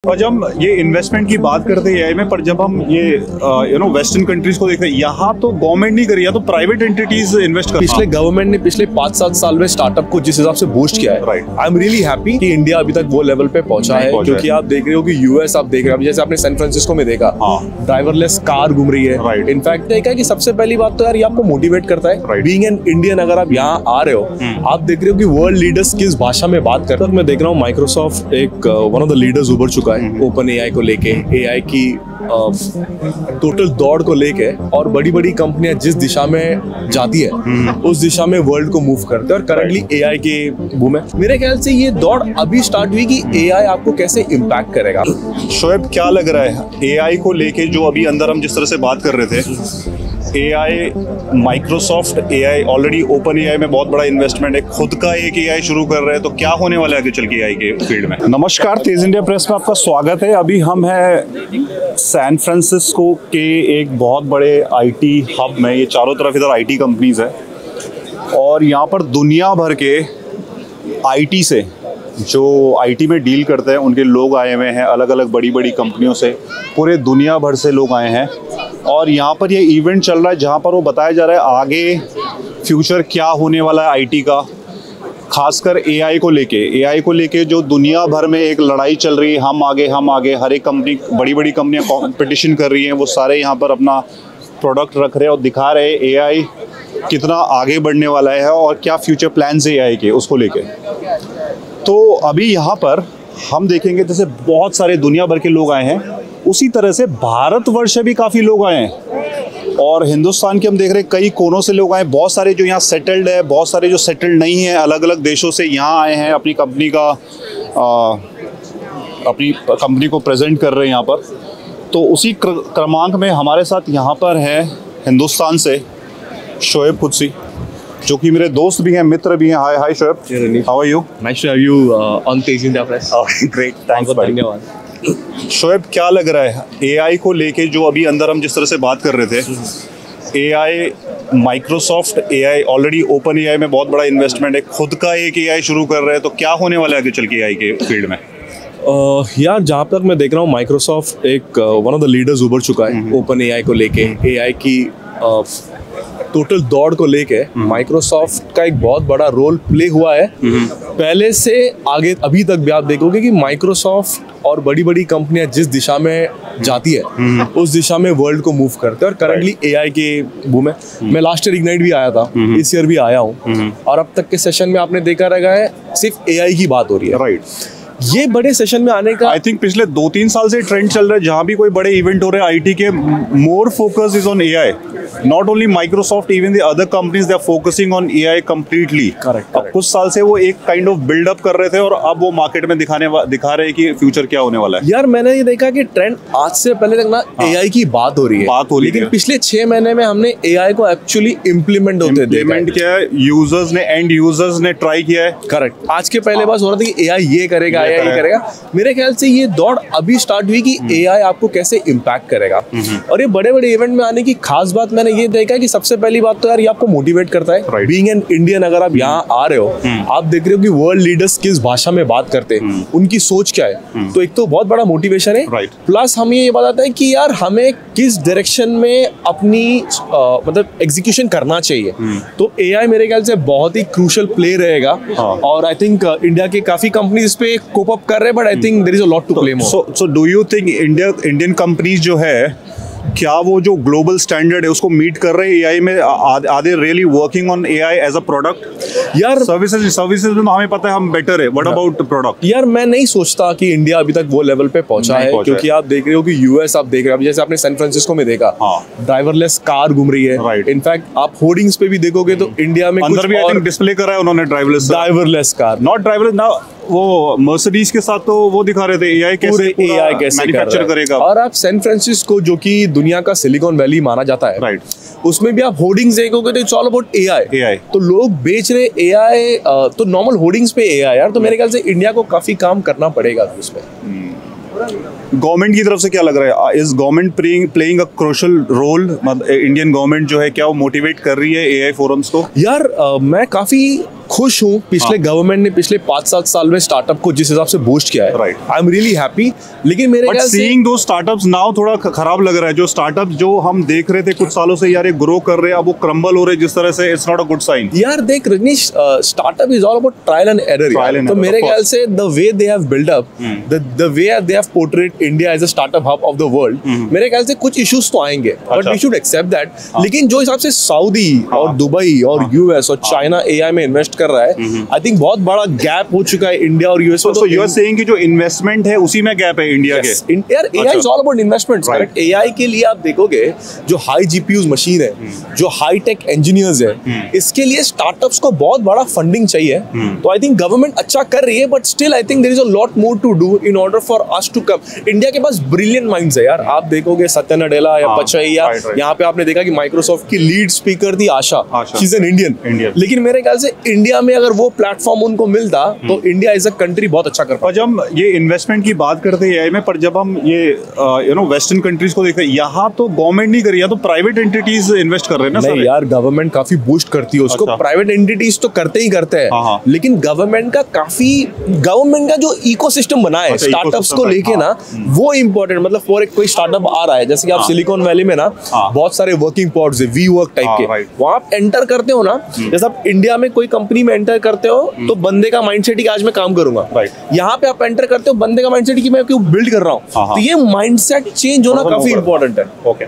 और जब ये इन्वेस्टमेंट की बात करते हैं एआई में, पर जब हम ये वेस्टर्न कंट्रीज को देखते हैं, यहाँ तो गवर्नमेंट नहीं करी, या तो प्राइवेट एंटिटीज इन्वेस्ट कर। पिछले गवर्नमेंट ने पिछले 5-7 साल में स्टार्टअप को जिस हिसाब से बूस्ट किया है, आई एम रियली हैप्पी कि इंडिया अभी तक वो लेवल पे पहुंचा है। क्योंकि आप देख रहे हो कि यूएस आप देख रहे हो, जैसे आपने सैन फ्रांसिस्को में देखा, ड्राइवरलेस कार घूम रही है। इनफैक्ट देखा कि सबसे पहली बात तो यार ये आपको मोटिवेट करता है बीइंग एन इंडियन। अगर आप यहाँ आ रहे हो, आप देख रहे हो कि वर्ल्ड लीडर्स किस भाषा में बात करते हैं। मैं देख रहा हूँ माइक्रोसॉफ्ट एक वन ऑफ द लीडर्स उभर चुका है ओपन एआई को लेके, एआई की टोटल दौड़ को लेके, और बड़ी बड़ी कंपनियां जिस दिशा में जाती है उस दिशा में वर्ल्ड को मूव करते हैं। और करंटली एआई के बूम है। मेरे ख्याल से ये दौड़ अभी स्टार्ट हुई कि एआई आपको कैसे इम्पैक्ट करेगा। शोएब, क्या लग रहा है एआई को लेके, जो अभी अंदर हम जिस तरह से बात कर रहे थे, AI, Microsoft AI already open AI में बहुत बड़ा इन्वेस्टमेंट है, खुद का एक एआई शुरू कर रहे हैं, तो क्या होने वाला है आगे चल के एआई के फील्ड में? नमस्कार, तेज इंडिया प्रेस में आपका स्वागत है। अभी हम हैं सैन फ्रांसिस्को के एक बहुत बड़े आईटी हब में। ये चारों तरफ इधर आईटी कंपनीज है, और यहाँ पर दुनिया भर के आईटी से, जो आईटी में डील करते हैं, उनके लोग आए हुए हैं। अलग अलग बड़ी बड़ी कंपनियों से पूरे दुनिया भर से लोग आए हैं, और यहाँ पर ये इवेंट चल रहा है जहाँ पर वो बताया जा रहा है आगे फ्यूचर क्या होने वाला है आईटी का, खासकर एआई को लेके जो दुनिया भर में एक लड़ाई चल रही है, हम आगे। हर एक कंपनी, बड़ी बड़ी कंपनियां कंपटीशन कर रही हैं, वो सारे यहाँ पर अपना प्रोडक्ट रख रहे हैं और दिखा रहे हैं एआई कितना आगे बढ़ने वाला है और क्या फ्यूचर प्लान्स है एआई के, उसको लेके। तो अभी यहाँ पर हम देखेंगे जैसे बहुत सारे दुनिया भर के लोग आए हैं, उसी तरह से भारतवर्ष से भी काफ़ी लोग आए हैं, और हिंदुस्तान के हम देख रहे हैं कई कोनों से लोग आए। बहुत सारे जो यहाँ सेटल्ड है, बहुत सारे जो सेटल्ड नहीं हैं, अलग अलग देशों से यहाँ आए हैं, अपनी कंपनी को प्रेजेंट कर रहे हैं यहाँ पर। तो उसी क्रमांक में हमारे साथ यहाँ पर है हिंदुस्तान से शोएब कुदसी, जो कि मेरे दोस्त भी हैं, मित्र भी हैं। Hi Shoaib, how are you? Nice to have you on Tej India press. Great, thanks. धन्यवाद। शोएब, क्या लग रहा है एआई को लेके, जो अभी अंदर हम जिस तरह से बात कर रहे थे, AI, Microsoft AI already open AI में बहुत बड़ा इन्वेस्टमेंट है, खुद का एक एआई शुरू कर रहे हैं, तो क्या होने वाला है आगे चल के एआई के फील्ड में? यार जहाँ तक मैं देख रहा हूँ माइक्रोसॉफ्ट एक वन ऑफ द लीडर्स उभर चुका है ओपन एआई को लेके, एआई की टोटल दौड़ को लेके। माइक्रोसॉफ्ट का एक बहुत बड़ा रोल प्ले हुआ है पहले से आगे। अभी तक भी आप देखोगे कि माइक्रोसॉफ्ट और बड़ी बड़ी कंपनियां जिस दिशा में जाती है उस दिशा में वर्ल्ड को मूव करते हैं। और करंटली एआई के बूम है। मैं लास्ट ईयर इग्नाइट भी आया था, इस ईयर भी आया हूँ, और अब तक के सेशन में आपने देखा रहेगा है सिर्फ एआई की बात हो रही है। ये बड़े सेशन में आने का आई थिंक पिछले 2-3 साल से ट्रेंड चल रहा है, जहां भी कोई बड़े इवेंट हो रहे हैं आईटी के, more focus is on AI. Not only Microsoft, even the other companies, they are focusing on AI completely. Correct. अब कुछ साल से वो एक काइंड ऑफ बिल्डअप कर रहे थे, और अब वो मार्केट में दिखा रहे हैं कि फ्यूचर क्या होने वाला है। यार मैंने ये देखा कि ट्रेंड आज से पहले तक ना एआई की बात हो रही है, लेकिन पिछले 6 महीने में हमने एआई को एक्चुअली इम्प्लीमेंट किया है। यूजर्स ने, एंड यूजर्स ने ट्राई किया है। करेक्ट। आज के पहले बात हो रहा था कि एआई ये करेगा, एआई ये करेगा। मेरे ख्याल से ये दौड़ अभी स्टार्ट हुई कि एआई आपको कैसे इम्पैक्ट करेगा। और ये बड़े बड़े इवेंट में आने की खास बात मैंने ये देखा कि सबसे पहली बात तो यार ये आपको मोटिवेट करता है बीइंग एन इंडियन। अगर आप यहाँ आ रहे हो, आप देख रहे हो कि वर्ल्ड लीडर्स किस भाषा में बात करते हैं, उनकी सोच क्या है, तो एक तो बहुत बड़ा मोटिवेशन है। प्लस हमें ये बताता है कि यार हमें किस डायरेक्शन में अपनी मतलब एग्जीक्यूशन करना चाहिए। तो एआई मेरे ख्याल से बहुत ही क्रूशियल प्ले रहेगा, और आई थिंक इंडिया के काफी कंपनीज इस पे कोप अप कर रहे हैं, but I think there is a lot to play more. So do you think Indian companies जो है, क्या वो जो ग्लोबल स्टैंडर्ड है उसको मीट कर रहे हैं एआई में? Are they really working on AI as a product? यार सर्विसेज में हमें पता है हम बेटर है, व्हाट अबाउट प्रोडक्ट? यार मैं नहीं सोचता कि इंडिया अभी तक वो लेवल पे पहुंचा है, क्योंकि आप देख रहे हो कि यूएस आप देख रहे हो, जैसे आपने सैन फ्रांसिस्को में देखा, ड्राइवरलेस कार घूम रही है। इनफैक्ट आप होर्डिंग्स पे भी देखोगे तो इंडिया में अंदर भी आई थिंक डिस्प्ले करा है उन्होंने ड्राइवरलेस कार, नॉट ड्राइवरलेस ना, वो मर्सिडीज के साथ तो वो दिखा रहे थे एआई कैसे मैन्युफैक्चर करेगा। और आप सैन फ्रांसिस्को जो कि दुनिया का सिलिकॉन वैली माना जाता है, उसमें भी आप होर्डिंग्स देखोगे तो इट्स ऑल अबाउट एआई। तो लोग बेच रहे एआई, तो नॉर्मल होर्डिंग्स पे एआई। यार तो मेरे ख्याल से इंडिया को काफी काम करना पड़ेगा उसमें। गवर्नमेंट की तरफ से क्या लग रहा है? Is government playing a crucial role? Indian government जो है क्या वो मोटिवेट कर रही है एआई फोरम्स को? यार मैं काफी खुश हूँ पिछले गवर्नमेंट ने पिछले 5-7 साल में स्टार्टअप को जिस हिसाब से बूस्ट किया है। Right, I am really happy. लेकिन मेरे ख्याल से सीइंग दो स्टार्टअप्स नाउ थोड़ा खराब लग रहा है। जो स्टार्टअप जो हम देख रहे थे कुछ सालों से यार ये ग्रो कर रहे हैं, अब वो क्रम्बल हो रहे हैं जिस तरह से, it's not a good sign यार। देख Rajneesh, startup is all about trial and error. तो मेरे ख्याल से the way they have build up, the way they have portrait India as a startup hub of the world, मेरे ख्याल से कुछ इश्यूज तो आएंगे, but we should accept that. लेकिन जो हिसाब से सऊदी और दुबई और यूएस और चाइना एआई में इन्वेस्ट कर रहा है, आई थिंक बहुत बड़ा गैप हो चुका है इंडिया और यूएस में। तो यू आर सेइंग कि जो इन्वेस्टमेंट है उसी में गैप है इंडिया के। यार AI is all about investments, correct. AI के लिए आप देखोगे जो हाई जीपीयूज मशीन है, जो हाई टेक इंजीनियर्स है, इसके लिए स्टार्टअप्स को बहुत बड़ा फंडिंग चाहिए। तो आई थिंक गवर्नमेंट अच्छा कर रही है, but still I think there is a lot more to do in order for us to come. India के पास ब्रिलियंट माइंड्स है यार। आप देखोगे सत्या नडेला या पचैया, यहाँ पे आपने देखा कि माइक्रोसॉफ्ट की लीड स्पीकर थी आशा, शी इज एन इंडियन। लेकिन मेरे ख्याल से इंडिया में अगर वो प्लेटफॉर्म उनको मिलता तो इंडिया एज अ कंट्री बहुत अच्छा कर पाता। और जब हम ये इन्वेस्टमेंट की बात करते हैं एआई में, पर जब हम ये वेस्टर्न कंट्रीज को देखते हैं, यहाँ तो गवर्नमेंट नहीं कर रही है, तो प्राइवेट एंटिटीज इन्वेस्ट कर रहे हैं ना। नहीं यार, गवर्नमेंट काफी बूस्ट करती है उसको। प्राइवेट एंटिटीज तो करते ही करते हैं, लेकिन गवर्नमेंट का जो इकोसिस्टम बना है स्टार्टअप्स को लेके ना, वो इम्पोर्टेंट। मतलब फॉर कोई स्टार्टअप आ रहा है, जैसे कि आप सिलिकॉन वैली में ना बहुत सारे वर्किंग पॉड्स है, वी वर्क टाइप के, वहां आप एंटर करते हो ना, जैसे आप इंडिया में कोई कंपनी में एंटर करते हो तो बंदे का माइंडसेट कि आज मैं काम करूंगा। यहाँ पे आप एंटर करते हो बंदे का माइंडसेट कि मैं क्यों बिल्ड कर रहा हूँ। तो ये माइंडसेट चेंज होना काफी इंपॉर्टेंट है। ओके।